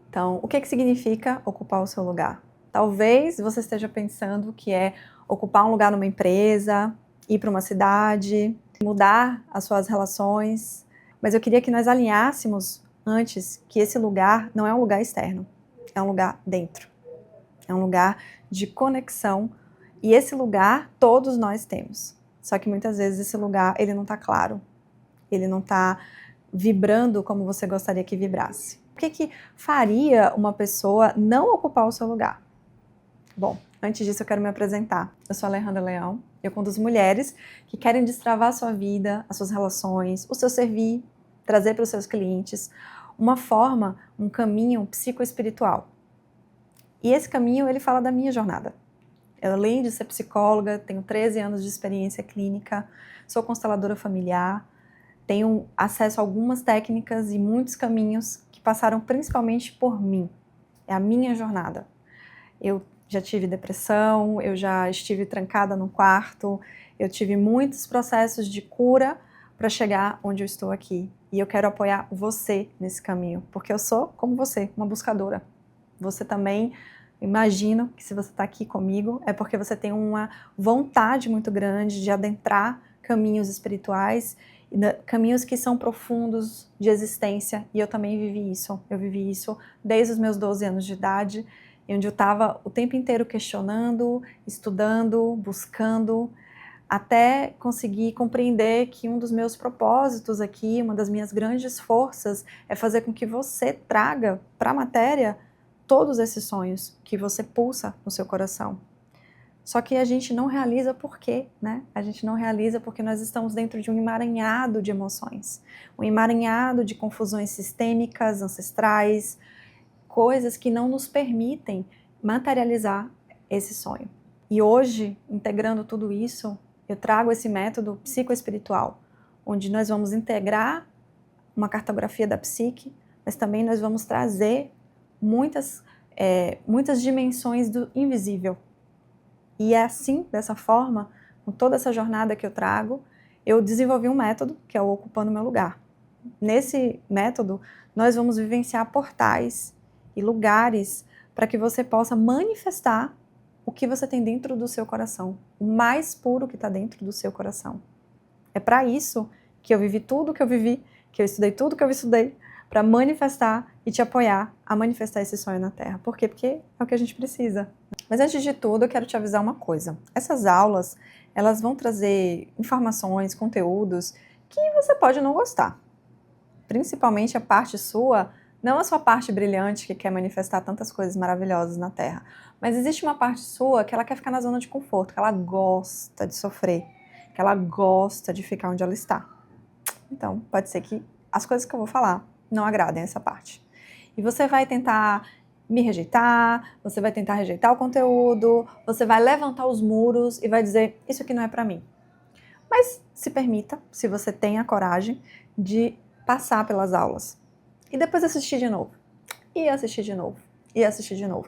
Então, o que significa ocupar o seu lugar? Talvez você esteja pensando que é ocupar um lugar numa empresa, ir para uma cidade, mudar as suas relações, mas eu queria que nós alinhássemos antes que esse lugar não é um lugar externo, é um lugar dentro, é um lugar de conexão, e esse lugar todos nós temos, só que muitas vezes esse lugar ele não está claro, ele não está vibrando como você gostaria que vibrasse. O que faria uma pessoa não ocupar o seu lugar? Bom, antes disso eu quero me apresentar. Eu sou Alejandra Leão, eu conduzo mulheres que querem destravar a sua vida, as suas relações, o seu servir, trazer para os seus clientes uma forma, um caminho psicoespiritual. E esse caminho, ele fala da minha jornada. Eu, além de ser psicóloga, tenho 13 anos de experiência clínica, sou consteladora familiar, tenho acesso a algumas técnicas e muitos caminhos que passaram principalmente por mim. É a minha jornada. Eu já tive depressão, eu já estive trancada no quarto, eu tive muitos processos de cura para chegar onde eu estou aqui. E eu quero apoiar você nesse caminho, porque eu sou, como você, uma buscadora. Você também, imagino que se você está aqui comigo, é porque você tem uma vontade muito grande de adentrar caminhos espirituais, caminhos que são profundos de existência, e eu também vivi isso. Eu vivi isso desde os meus 12 anos de idade, onde eu estava o tempo inteiro questionando, estudando, buscando, até conseguir compreender que um dos meus propósitos aqui, uma das minhas grandes forças, é fazer com que você traga para a matéria todos esses sonhos que você pulsa no seu coração. Só que a gente não realiza por quê, né? A gente não realiza porque nós estamos dentro de um emaranhado de emoções, um emaranhado de confusões sistêmicas, ancestrais, coisas que não nos permitem materializar esse sonho. E hoje, integrando tudo isso, eu trago esse método psicoespiritual, onde nós vamos integrar uma cartografia da psique, mas também nós vamos trazer muitas dimensões do invisível. E é assim, dessa forma, com toda essa jornada que eu trago, eu desenvolvi um método, que é o Ocupando Meu Lugar. Nesse método, nós vamos vivenciar portais e lugares para que você possa manifestar o que você tem dentro do seu coração, o mais puro que está dentro do seu coração. É para isso que eu vivi tudo que eu vivi, que eu estudei tudo que eu estudei, para manifestar e te apoiar a manifestar esse sonho na Terra. Por quê? Porque é o que a gente precisa. Mas antes de tudo, eu quero te avisar uma coisa. Essas aulas, elas vão trazer informações, conteúdos que você pode não gostar. Principalmente a parte sua, não a sua parte brilhante que quer manifestar tantas coisas maravilhosas na Terra, mas existe uma parte sua que ela quer ficar na zona de conforto, que ela gosta de sofrer, que ela gosta de ficar onde ela está. Então, pode ser que as coisas que eu vou falar não agradem essa parte. E você vai tentar me rejeitar, você vai tentar rejeitar o conteúdo, você vai levantar os muros e vai dizer, isso aqui não é para mim. Mas se permita, se você tem a coragem, de passar pelas aulas. E depois assistir de novo. E assistir de novo. E assistir de novo.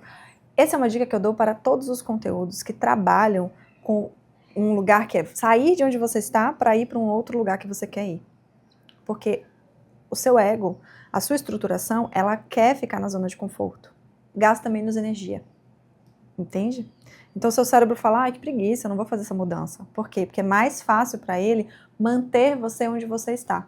Essa é uma dica que eu dou para todos os conteúdos que trabalham com um lugar que é sair de onde você está para ir para um outro lugar que você quer ir. Porque o seu ego, a sua estruturação, ela quer ficar na zona de conforto. Gasta menos energia. Entende? Então o seu cérebro fala, ai que preguiça, eu não vou fazer essa mudança. Por quê? Porque é mais fácil para ele manter você onde você está.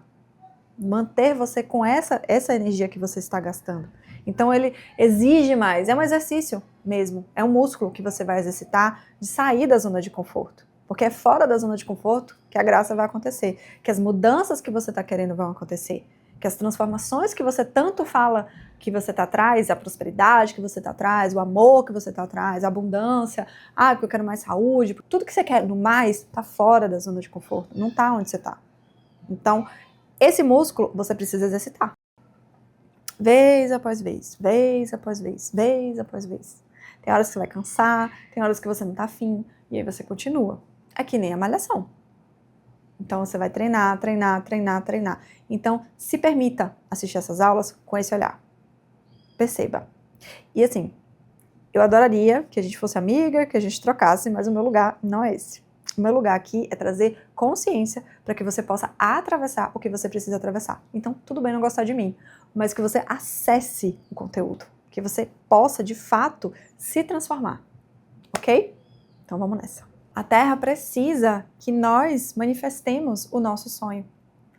Manter você com essa energia que você está gastando. Então ele exige mais, é um exercício mesmo, é um músculo que você vai exercitar de sair da zona de conforto. Porque é fora da zona de conforto que a graça vai acontecer, que as mudanças que você está querendo vão acontecer, que as transformações que você tanto fala que você está atrás, a prosperidade que você está atrás, o amor que você está atrás, a abundância, porque eu quero mais saúde, tudo que você quer no mais está fora da zona de conforto, não está onde você está. Então, esse músculo você precisa exercitar. Vez após vez, vez após vez, vez após vez. Tem horas que você vai cansar, tem horas que você não tá afim, e aí você continua. É que nem a malhação. Então você vai treinar, treinar, treinar, treinar. Então se permita assistir essas aulas com esse olhar. Perceba. E assim, eu adoraria que a gente fosse amiga, que a gente trocasse, mas o meu lugar não é esse. O meu lugar aqui é trazer consciência para que você possa atravessar o que você precisa atravessar. Então, tudo bem não gostar de mim, mas que você acesse o conteúdo, que você possa, de fato, se transformar, ok? Então vamos nessa. A Terra precisa que nós manifestemos o nosso sonho.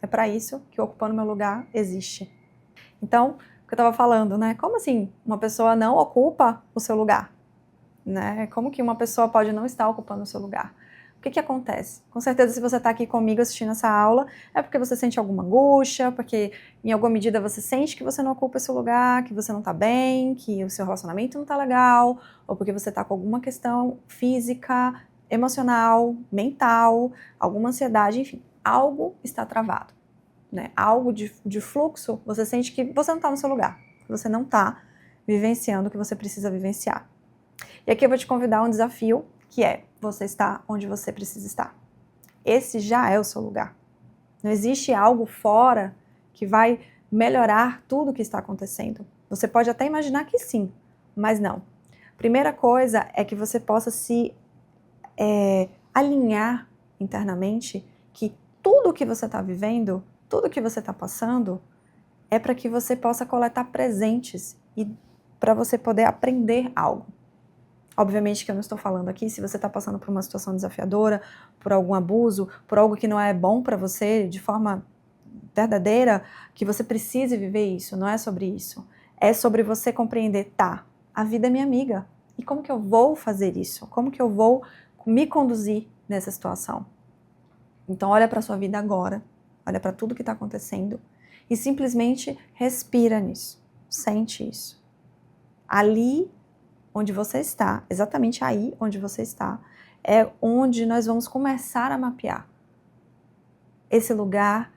É para isso que o Ocupando Meu Lugar existe. Então, o que eu estava falando, né? Como assim uma pessoa não ocupa o seu lugar? Né? Como que uma pessoa pode não estar ocupando o seu lugar? O que acontece? Com certeza, se você está aqui comigo assistindo essa aula, é porque você sente alguma angústia, porque em alguma medida você sente que você não ocupa esse lugar, que você não está bem, que o seu relacionamento não está legal, ou porque você está com alguma questão física, emocional, mental, alguma ansiedade, enfim, algo está travado, né? Algo de fluxo, você sente que você não está no seu lugar, que você não está vivenciando o que você precisa vivenciar. E aqui eu vou te convidar a um desafio, que é você estar onde você precisa estar. Esse já é o seu lugar. Não existe algo fora que vai melhorar tudo o que está acontecendo. Você pode até imaginar que sim, mas não. Primeira coisa é que você possa se alinhar internamente que tudo o que você está vivendo, tudo o que você está passando, é para que você possa coletar presentes e para você poder aprender algo. Obviamente que eu não estou falando aqui se você está passando por uma situação desafiadora, por algum abuso, por algo que não é bom para você de forma verdadeira, que você precise viver isso, não é sobre isso. É sobre você compreender, tá, a vida é minha amiga, e como que eu vou fazer isso? Como que eu vou me conduzir nessa situação? Então olha para a sua vida agora, olha para tudo que está acontecendo e simplesmente respira nisso, sente isso. Ali onde você está, exatamente aí onde você está, é onde nós vamos começar a mapear esse lugar,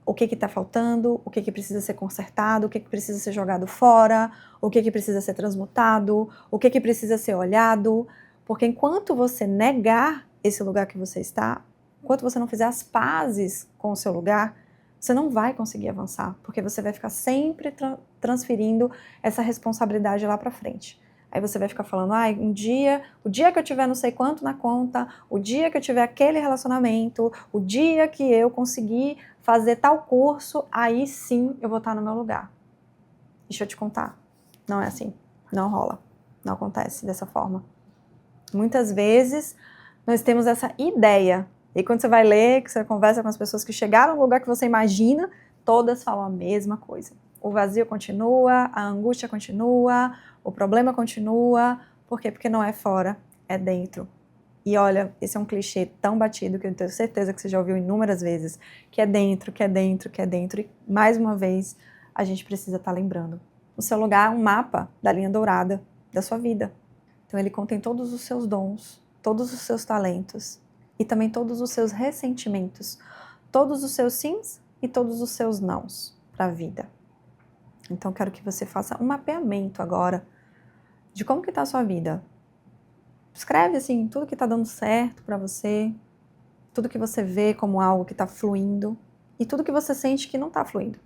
o que está faltando, o que precisa ser consertado, o que precisa ser jogado fora, o que precisa ser transmutado, o que precisa ser olhado, porque enquanto você negar esse lugar que você está, enquanto você não fizer as pazes com o seu lugar, você não vai conseguir avançar, porque você vai ficar sempre transferindo essa responsabilidade lá para frente. Aí você vai ficar falando, o dia que eu tiver não sei quanto na conta, o dia que eu tiver aquele relacionamento, o dia que eu conseguir fazer tal curso, aí sim eu vou estar no meu lugar. Deixa eu te contar, não é assim, não rola, não acontece dessa forma. Muitas vezes nós temos essa ideia, e quando você vai ler, que você conversa com as pessoas que chegaram no lugar que você imagina, todas falam a mesma coisa. O vazio continua, a angústia continua, o problema continua. Por quê? Porque não é fora, é dentro. E olha, esse é um clichê tão batido que eu tenho certeza que você já ouviu inúmeras vezes, que é dentro, que é dentro, que é dentro. E mais uma vez, a gente precisa estar lembrando. O seu lugar é um mapa da linha dourada da sua vida. Então ele contém todos os seus dons, todos os seus talentos e também todos os seus ressentimentos, todos os seus sims e todos os seus nãos para a vida. Então quero que você faça um mapeamento agora de como que está a sua vida. Escreve assim, tudo que está dando certo para você, tudo que você vê como algo que está fluindo e tudo que você sente que não está fluindo.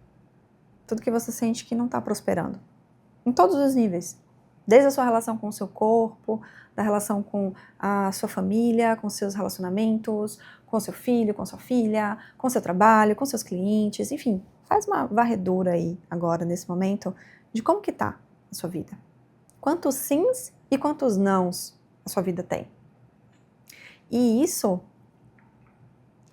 Tudo que você sente que não está prosperando. Em todos os níveis. Desde a sua relação com o seu corpo, da relação com a sua família, com seus relacionamentos, com seu filho, com sua filha, com seu trabalho, com seus clientes, enfim. Faz uma varredura aí agora, nesse momento, de como que tá a sua vida. Quantos sims e quantos nãos a sua vida tem. E isso,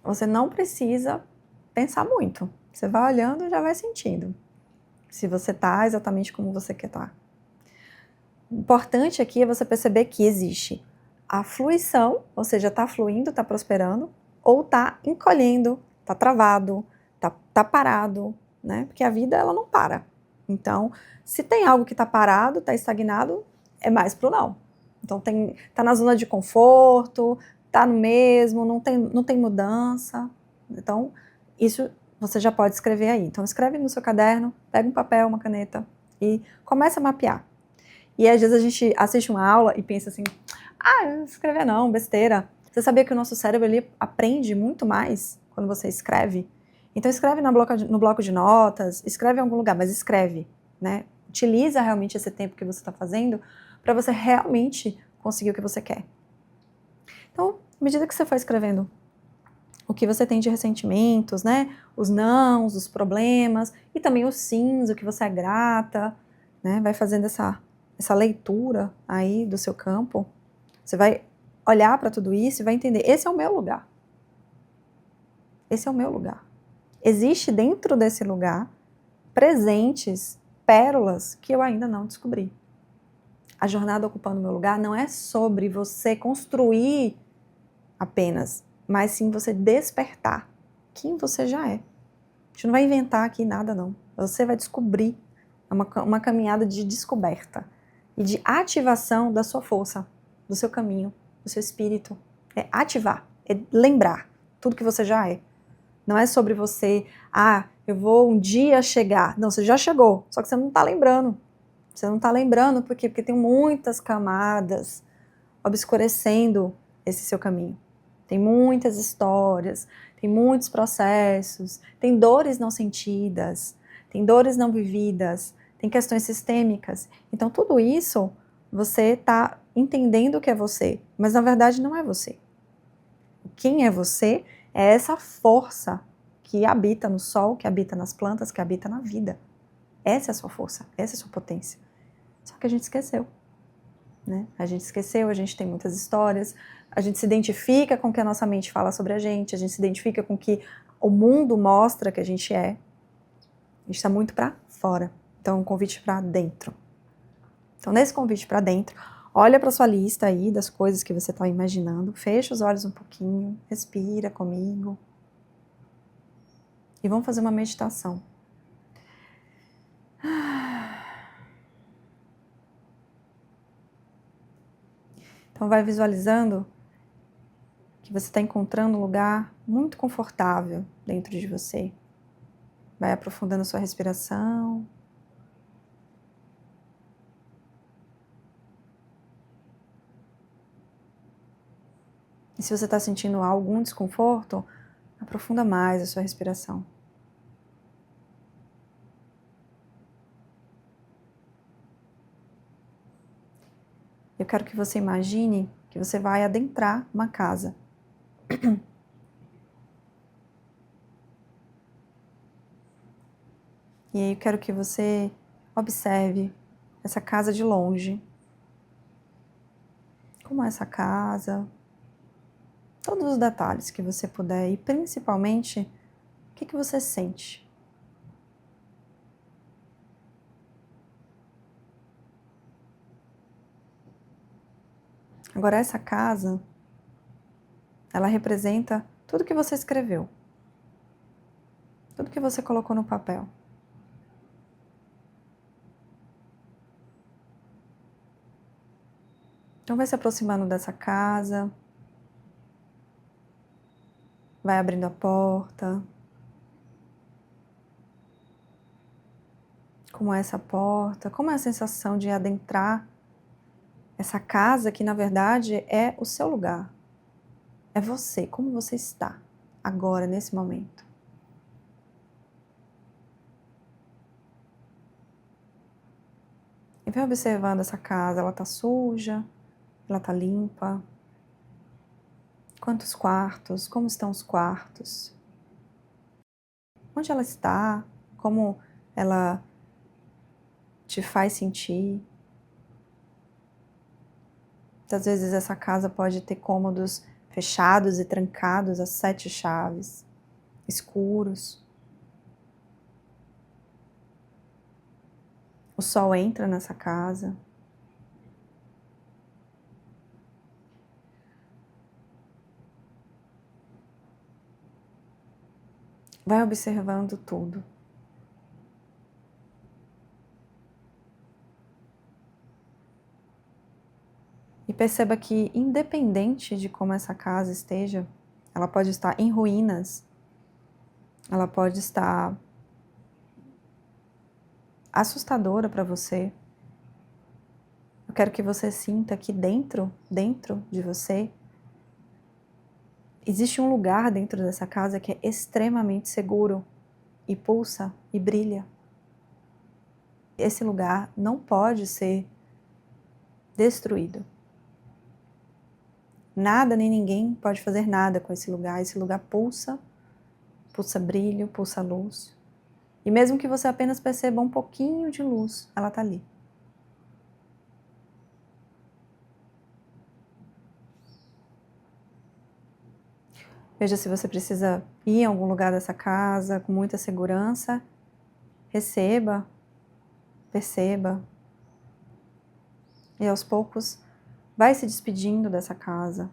você não precisa pensar muito. Você vai olhando e já vai sentindo. Se você tá exatamente como você quer estar. O importante aqui é você perceber que existe a fluição, ou seja, tá fluindo, tá prosperando, ou tá encolhendo, tá travado, tá parado, né? Porque a vida, ela não para. Então, se tem algo que tá parado, tá estagnado, é mais pro não. Então, tá na zona de conforto, tá no mesmo, não tem mudança. Então, isso você já pode escrever aí. Então, escreve no seu caderno, pega um papel, uma caneta e começa a mapear. E às vezes a gente assiste uma aula e pensa assim, escrever não, besteira. Você sabia que o nosso cérebro, ele aprende muito mais quando você escreve? Então escreve no bloco de notas, escreve em algum lugar, mas escreve, né? Utiliza realmente esse tempo que você está fazendo para você realmente conseguir o que você quer. Então, à medida que você for escrevendo o que você tem de ressentimentos, né? Os nãos, os problemas, e também os sims, o que você é grata, né? Vai fazendo essa leitura aí do seu campo. Você vai olhar para tudo isso e vai entender, esse é o meu lugar. Esse é o meu lugar. Existe dentro desse lugar presentes, pérolas que eu ainda não descobri. A jornada ocupando o meu lugar não é sobre você construir apenas, mas sim você despertar quem você já é. A gente não vai inventar aqui nada, não. Você vai descobrir uma caminhada de descoberta e de ativação da sua força, do seu caminho, do seu espírito. É ativar, é lembrar tudo que você já é. Não é sobre você, eu vou um dia chegar. Não, você já chegou, só que você não está lembrando. Você não está lembrando por quê? Porque tem muitas camadas obscurecendo esse seu caminho. Tem muitas histórias, tem muitos processos, tem dores não sentidas, tem dores não vividas, tem questões sistêmicas. Então tudo isso você está entendendo que é você, mas na verdade não é você. Quem é você é essa força que habita no sol, que habita nas plantas, que habita na vida. Essa é a sua força, essa é a sua potência. Só que a gente esqueceu, né? A gente esqueceu, a gente tem muitas histórias, a gente se identifica com o que a nossa mente fala sobre a gente se identifica com o que o mundo mostra que a gente é. A gente está muito para fora. Então, um convite para dentro. Então, nesse convite para dentro, olha para sua lista aí das coisas que você está imaginando, fecha os olhos um pouquinho, respira comigo e vamos fazer uma meditação. Então vai visualizando que você está encontrando um lugar muito confortável dentro de você. Vai aprofundando sua respiração. E se você está sentindo algum desconforto, aprofunda mais a sua respiração. Eu quero que você imagine que você vai adentrar uma casa. E aí eu quero que você observe essa casa de longe. Como é essa casa? Todos os detalhes que você puder e principalmente o que você sente. Agora essa casa, ela representa tudo que você escreveu. Tudo que você colocou no papel. Então vai se aproximando dessa casa. Vai abrindo a porta. Como é essa porta? Como é a sensação de adentrar essa casa que, na verdade, é o seu lugar? É você, como você está agora, nesse momento. E vai observando essa casa, ela está suja, ela está limpa. Quantos quartos? Como estão os quartos? Onde ela está? Como ela te faz sentir? Muitas vezes essa casa pode ter cômodos fechados e trancados às 7 chaves, escuros. O sol entra nessa casa. Vai observando tudo. E perceba que, independente de como essa casa esteja, ela pode estar em ruínas, ela pode estar assustadora para você. Eu quero que você sinta que dentro de você, existe um lugar dentro dessa casa que é extremamente seguro e pulsa e brilha. Esse lugar não pode ser destruído. Nada nem ninguém pode fazer nada com esse lugar. Esse lugar pulsa, pulsa brilho, pulsa luz. E mesmo que você apenas perceba um pouquinho de luz, ela está ali. Veja se você precisa ir em algum lugar dessa casa com muita segurança. Receba, perceba. E aos poucos, vai se despedindo dessa casa.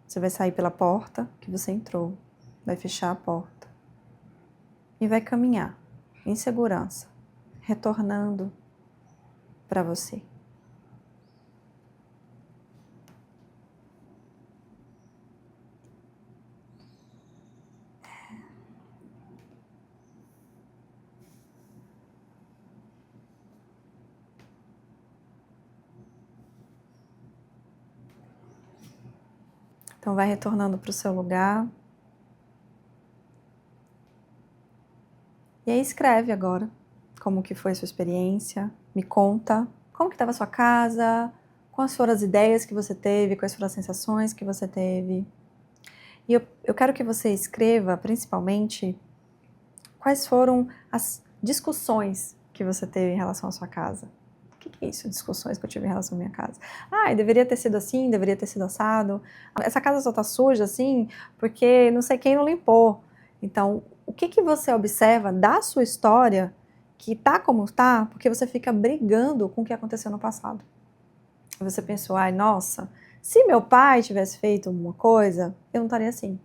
Você vai sair pela porta que você entrou, vai fechar a porta e vai caminhar em segurança, retornando para você. Então vai retornando para o seu lugar. E aí escreve agora como que foi a sua experiência, me conta como que estava a sua casa, quais foram as ideias que você teve, quais foram as sensações que você teve. E eu quero que você escreva, principalmente, quais foram as discussões que você teve em relação à sua casa. O que é isso, discussões que eu tive em relação à minha casa? Ah, deveria ter sido assim, deveria ter sido assado. Essa casa só tá suja assim porque não sei quem não limpou. Então, o que você observa da sua história que tá como tá porque você fica brigando com o que aconteceu no passado? Você pensou, ai, nossa, se meu pai tivesse feito alguma coisa, eu não estaria assim.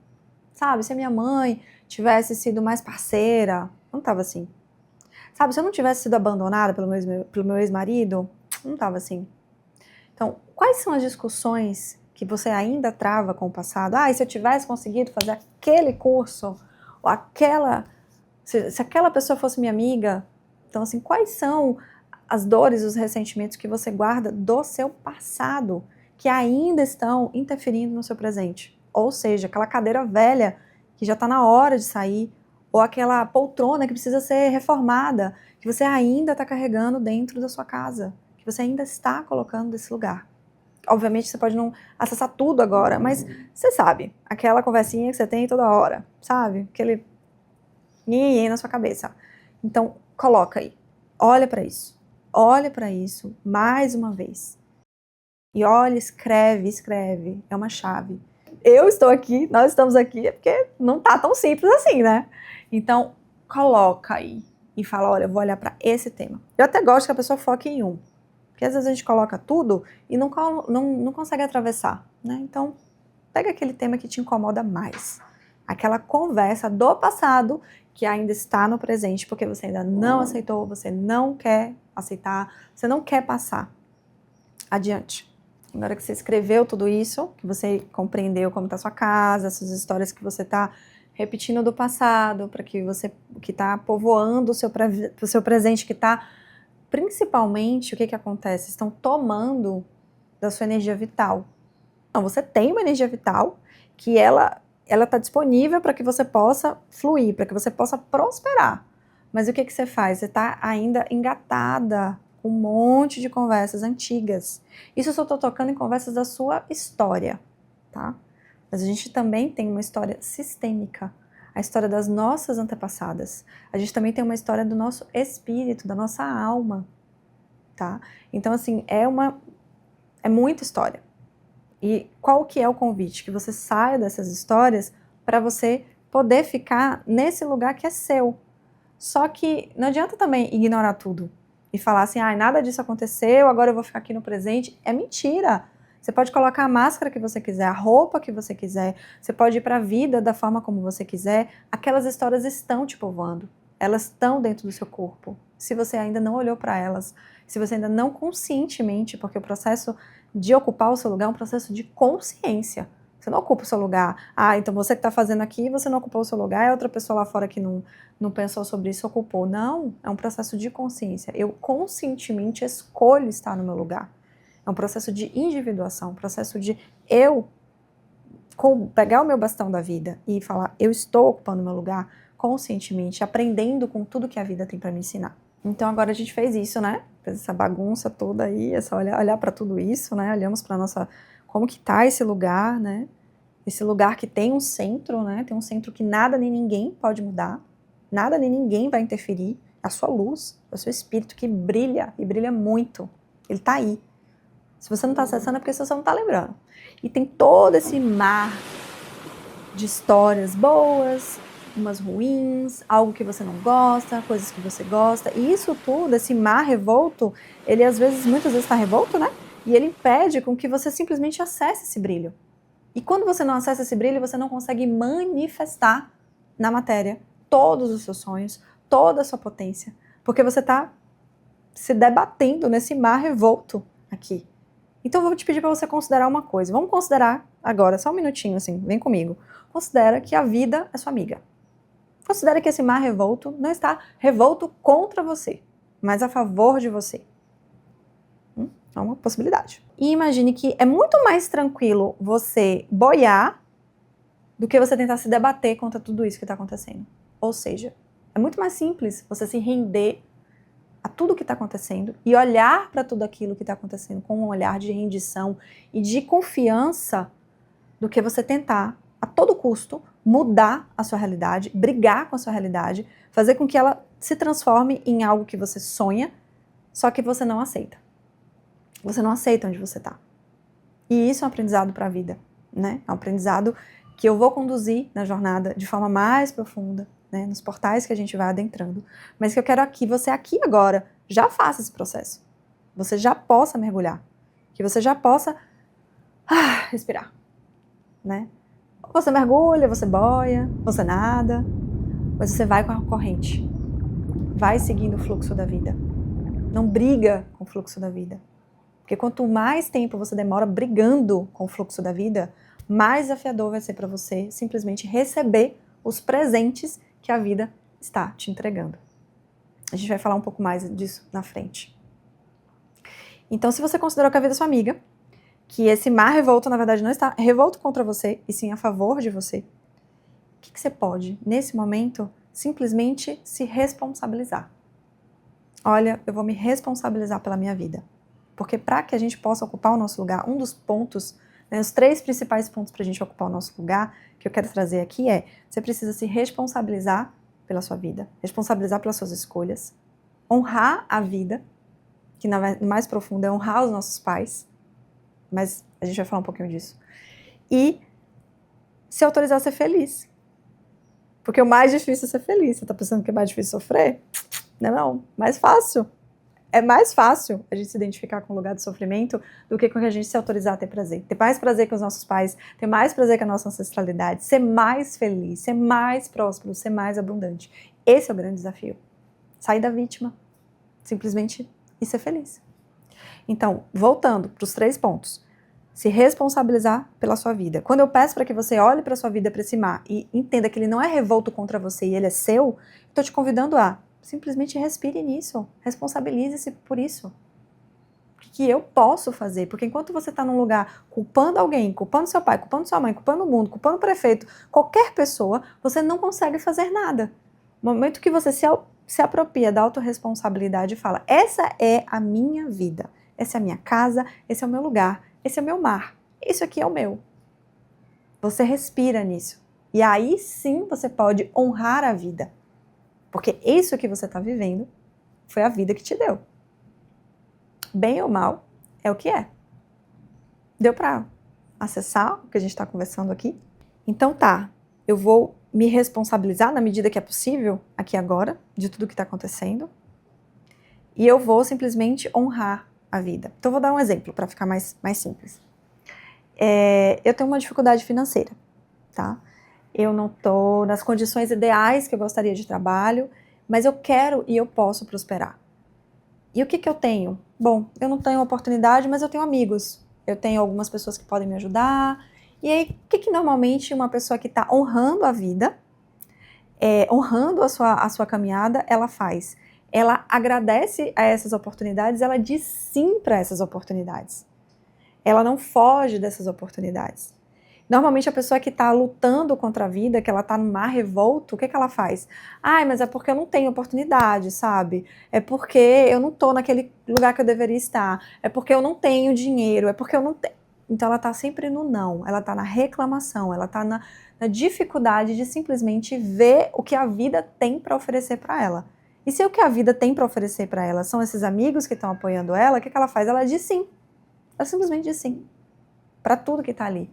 Sabe, se a minha mãe tivesse sido mais parceira, eu não estava assim. Sabe, se eu não tivesse sido abandonada pelo meu ex-marido, não estava assim. Então, quais são as discussões que você ainda trava com o passado? Ah, e se eu tivesse conseguido fazer aquele curso, ou aquela... Se aquela pessoa fosse minha amiga... Então, assim, quais são as dores, os ressentimentos que você guarda do seu passado, que ainda estão interferindo no seu presente? Ou seja, aquela cadeira velha que já está na hora de sair, ou aquela poltrona que precisa ser reformada, que você ainda está carregando dentro da sua casa, que você ainda está colocando nesse lugar. Obviamente você pode não acessar tudo agora, mas você sabe, aquela conversinha que você tem toda hora, sabe? Aquele ninguém na sua cabeça. Então, coloca aí, olha para isso mais uma vez. E olha, escreve, é uma chave. Eu estou aqui, nós estamos aqui, é porque não tá tão simples assim, né? Então, coloca aí e fala, olha, eu vou olhar para esse tema. Eu até gosto que a pessoa foque em um, porque às vezes a gente coloca tudo e não consegue atravessar, né? Então, pega aquele tema que te incomoda mais. Aquela conversa do passado que ainda está no presente, porque você ainda não aceitou, você não quer aceitar, você não quer passar adiante. Agora que você escreveu tudo isso, que você compreendeu como está sua casa, essas histórias que você está repetindo do passado, para que você que está povoando o seu presente, que está principalmente, o que acontece? Estão tomando da sua energia vital. Então, você tem uma energia vital que ela está disponível para que você possa fluir, para que você possa prosperar. Mas o que você faz? Você está ainda engatada com um monte de conversas antigas. Isso eu só estou tocando em conversas da sua história, tá? Mas a gente também tem uma história sistêmica, a história das nossas antepassadas. A gente também tem uma história do nosso espírito, da nossa alma, tá? Então, assim, é muita história. E qual que é o convite? Que você saia dessas histórias para você poder ficar nesse lugar que é seu. Só que não adianta também ignorar tudo e falar assim, ah, nada disso aconteceu, agora eu vou ficar aqui no presente. É mentira. Você pode colocar a máscara que você quiser, a roupa que você quiser, você pode ir para a vida da forma como você quiser. Aquelas histórias estão te povoando, elas estão dentro do seu corpo. Se você ainda não olhou para elas, se você ainda não conscientemente, porque o processo de ocupar o seu lugar é um processo de consciência. Você não ocupa o seu lugar. Ah, então você que está fazendo aqui, você não ocupou o seu lugar, é outra pessoa lá fora que não pensou sobre isso, ocupou. Não, é um processo de consciência. Eu conscientemente escolho estar no meu lugar. É um processo de individuação, um processo de eu pegar o meu bastão da vida e falar, eu estou ocupando o meu lugar conscientemente, aprendendo com tudo que a vida tem para me ensinar. Então agora a gente fez isso, né? Fez essa bagunça toda aí, essa olhar para tudo isso, né? Olhamos para nossa, como que tá esse lugar, né? Esse lugar que tem um centro, né? Tem um centro que nada nem ninguém pode mudar, nada nem ninguém vai interferir. A sua luz, o seu espírito que brilha, e brilha muito. Ele tá aí. Se você não está acessando é porque você não está lembrando. E tem todo esse mar de histórias boas, umas ruins, algo que você não gosta, coisas que você gosta. E isso tudo, esse mar revolto, ele muitas vezes está revolto, né? E ele impede com que você simplesmente acesse esse brilho. E quando você não acessa esse brilho, você não consegue manifestar na matéria todos os seus sonhos, toda a sua potência. Porque você está se debatendo nesse mar revolto aqui. Então eu vou te pedir para você considerar uma coisa. Vamos considerar agora, só um minutinho assim, vem comigo. Considera que a vida é sua amiga. Considera que esse mar revolto não está revolto contra você, mas a favor de você. É uma possibilidade. E imagine que é muito mais tranquilo você boiar do que você tentar se debater contra tudo isso que está acontecendo. Ou seja, é muito mais simples você se render a tudo que está acontecendo e olhar para tudo aquilo que está acontecendo com um olhar de rendição e de confiança do que você tentar, a todo custo, mudar a sua realidade, brigar com a sua realidade, fazer com que ela se transforme em algo que você sonha, só que você não aceita. Você não aceita onde você está. E isso é um aprendizado para a vida, né? É um aprendizado que eu vou conduzir na jornada de forma mais profunda, né? Nos portais que a gente vai adentrando. Mas que eu quero que você aqui agora já faça esse processo. Você já possa mergulhar. Que você já possa respirar, né? Você mergulha, você boia, você nada, mas você vai com a corrente. Vai seguindo o fluxo da vida. Não briga com o fluxo da vida. Porque quanto mais tempo você demora brigando com o fluxo da vida, mais desafiador vai ser para você simplesmente receber os presentes que a vida está te entregando. A gente vai falar um pouco mais disso na frente. Então, se você considerou que a vida é sua amiga, que esse mar revolto, na verdade, não está revolto contra você, e sim a favor de você, o que você pode, nesse momento, simplesmente se responsabilizar? Olha, eu vou me responsabilizar pela minha vida. Porque para que a gente possa ocupar o nosso lugar, um dos pontos, né, os 3 principais pontos para a gente ocupar o nosso lugar, que eu quero trazer aqui você precisa se responsabilizar pela sua vida, responsabilizar pelas suas escolhas, honrar a vida, que no mais profundo é honrar os nossos pais, mas a gente vai falar um pouquinho disso, e se autorizar a ser feliz. Porque o mais difícil é ser feliz. Você está pensando que é mais difícil sofrer? Não, mais fácil. É mais fácil a gente se identificar com o lugar do sofrimento do que com a gente se autorizar a ter prazer. Ter mais prazer que os nossos pais, ter mais prazer que a nossa ancestralidade, ser mais feliz, ser mais próspero, ser mais abundante. Esse é o grande desafio. Sair da vítima, simplesmente e ser feliz. Então, voltando para os 3 pontos. Se responsabilizar pela sua vida. Quando eu peço para que você olhe para a sua vida, para esse mar, e entenda que ele não é revolto contra você e ele é seu, estou te convidando a simplesmente respire nisso, responsabilize-se por isso. O que eu posso fazer? Porque enquanto você está num lugar culpando alguém, culpando seu pai, culpando sua mãe, culpando o mundo, culpando o prefeito, qualquer pessoa, você não consegue fazer nada. No momento que você se apropria da autorresponsabilidade e fala, essa é a minha vida, essa é a minha casa, esse é o meu lugar, esse é o meu mar, isso aqui é o meu. Você respira nisso. E aí sim você pode honrar a vida. Porque isso que você está vivendo foi a vida que te deu. Bem ou mal, é o que é. Deu para acessar o que a gente está conversando aqui? Então tá, eu vou me responsabilizar na medida que é possível, aqui agora, de tudo que está acontecendo. E eu vou simplesmente honrar a vida. Então vou dar um exemplo para ficar mais simples. Eu tenho uma dificuldade financeira, tá? Eu não estou nas condições ideais que eu gostaria de trabalho, mas eu quero e eu posso prosperar. E o que eu tenho? Bom, eu não tenho oportunidade, mas eu tenho amigos. Eu tenho algumas pessoas que podem me ajudar. E aí, o que normalmente uma pessoa que está honrando a vida, honrando a sua caminhada, ela faz? Ela agradece a essas oportunidades, ela diz sim para essas oportunidades. Ela não foge dessas oportunidades. Normalmente a pessoa que está lutando contra a vida, que ela está no mar revolto, o que ela faz? Mas é porque eu não tenho oportunidade, sabe? É porque eu não estou naquele lugar que eu deveria estar. É porque eu não tenho dinheiro, é porque eu não tenho... Então ela está sempre no não, ela está na reclamação, ela está na dificuldade de simplesmente ver o que a vida tem para oferecer para ela. E se o que a vida tem para oferecer para ela são esses amigos que estão apoiando ela, o que ela faz? Ela diz sim. Ela simplesmente diz sim para tudo que está ali.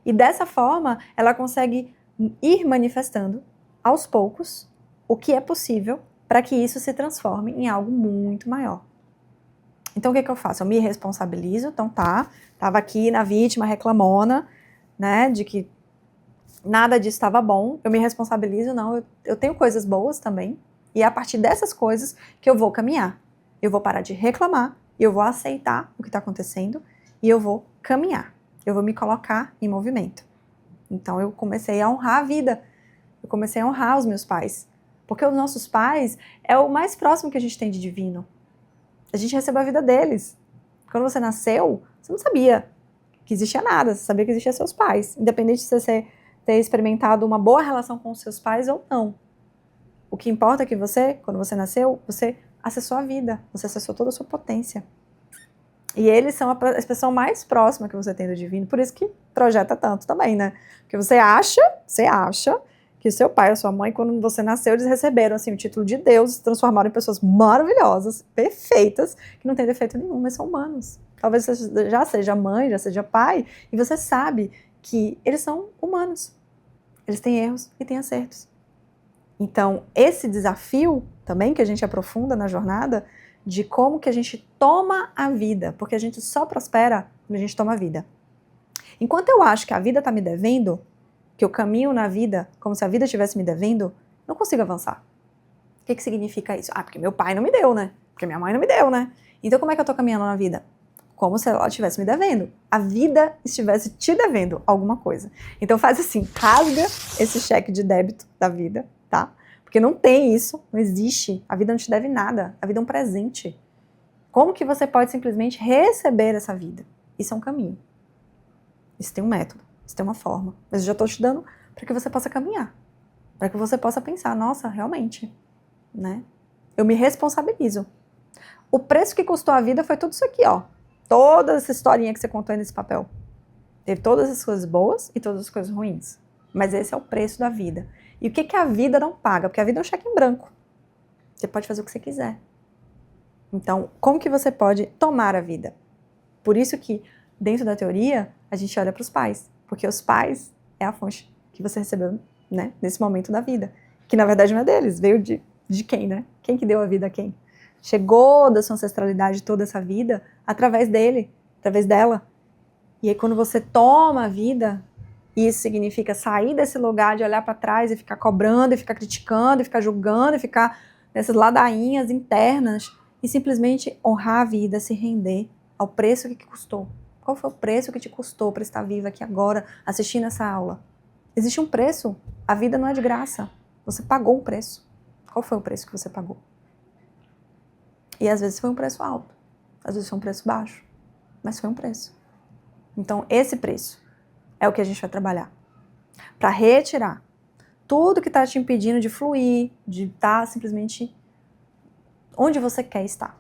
E dessa forma, ela consegue ir manifestando aos poucos o que é possível para que isso se transforme em algo muito maior. Então o que eu faço? Eu me responsabilizo, então tava aqui na vítima reclamona, né, de que nada disso estava bom, eu me responsabilizo, não, eu tenho coisas boas também, e é a partir dessas coisas que eu vou caminhar. Eu vou parar de reclamar, eu vou aceitar o que está acontecendo, e eu vou caminhar, eu vou me colocar em movimento. Então eu comecei a honrar a vida, eu comecei a honrar os meus pais, porque os nossos pais é o mais próximo que a gente tem de divino. A gente recebeu a vida deles. Quando você nasceu, você não sabia que existia nada, você sabia que existiam seus pais, independente de você ter experimentado uma boa relação com os seus pais ou não. O que importa é que você, quando você nasceu, você acessou a vida, você acessou toda a sua potência. E eles são a expressão mais próxima que você tem do divino, por isso que projeta tanto também, né? Porque você acha que o seu pai ou sua mãe, quando você nasceu, eles receberam assim, o título de Deus, se transformaram em pessoas maravilhosas, perfeitas, que não tem defeito nenhum, mas são humanos. Talvez você já seja mãe, já seja pai, e você sabe que eles são humanos. Eles têm erros e têm acertos. Então, esse desafio também que a gente aprofunda na jornada de como que a gente toma a vida, porque a gente só prospera quando a gente toma a vida. Enquanto eu acho que a vida está me devendo, que eu caminho na vida como se a vida estivesse me devendo, não consigo avançar. O que significa isso? Ah, porque meu pai não me deu, né? Porque minha mãe não me deu, né? Então como é que eu tô caminhando na vida? Como se ela estivesse me devendo. A vida estivesse te devendo alguma coisa. Então faz assim, rasga esse cheque de débito da vida, tá? Porque não tem isso, não existe. A vida não te deve nada. A vida é um presente. Como que você pode simplesmente receber essa vida? Isso é um caminho. Isso tem um método. Isso tem uma forma. Mas eu já estou te dando para que você possa caminhar. Para que você possa pensar, nossa, realmente, né? Eu me responsabilizo. O preço que custou a vida foi tudo isso aqui, ó. Toda essa historinha que você contou aí nesse papel. Teve todas as coisas boas e todas as coisas ruins. Mas esse é o preço da vida. E o que a vida não paga? Porque a vida é um cheque em branco. Você pode fazer o que você quiser. Então, como que você pode tomar a vida? Por isso que, dentro da teoria, a gente olha para os pais. Porque os pais é a fonte que você recebeu, né, nesse momento da vida. Que, na verdade, não é deles. Veio de quem, né? Quem que deu a vida a quem? Chegou da sua ancestralidade toda essa vida através dele, através dela. E aí, quando você toma a vida, isso significa sair desse lugar de olhar para trás e ficar cobrando, e ficar criticando, e ficar julgando, e ficar nessas ladainhas internas, e simplesmente honrar a vida, se render ao preço que custou. Qual foi o preço que te custou para estar viva aqui agora, assistindo essa aula? Existe um preço. A vida não é de graça. Você pagou um preço. Qual foi o preço que você pagou? E às vezes foi um preço alto. Às vezes foi um preço baixo. Mas foi um preço. Então, esse preço é o que a gente vai trabalhar. Para retirar tudo que está te impedindo de fluir, de estar simplesmente onde você quer estar.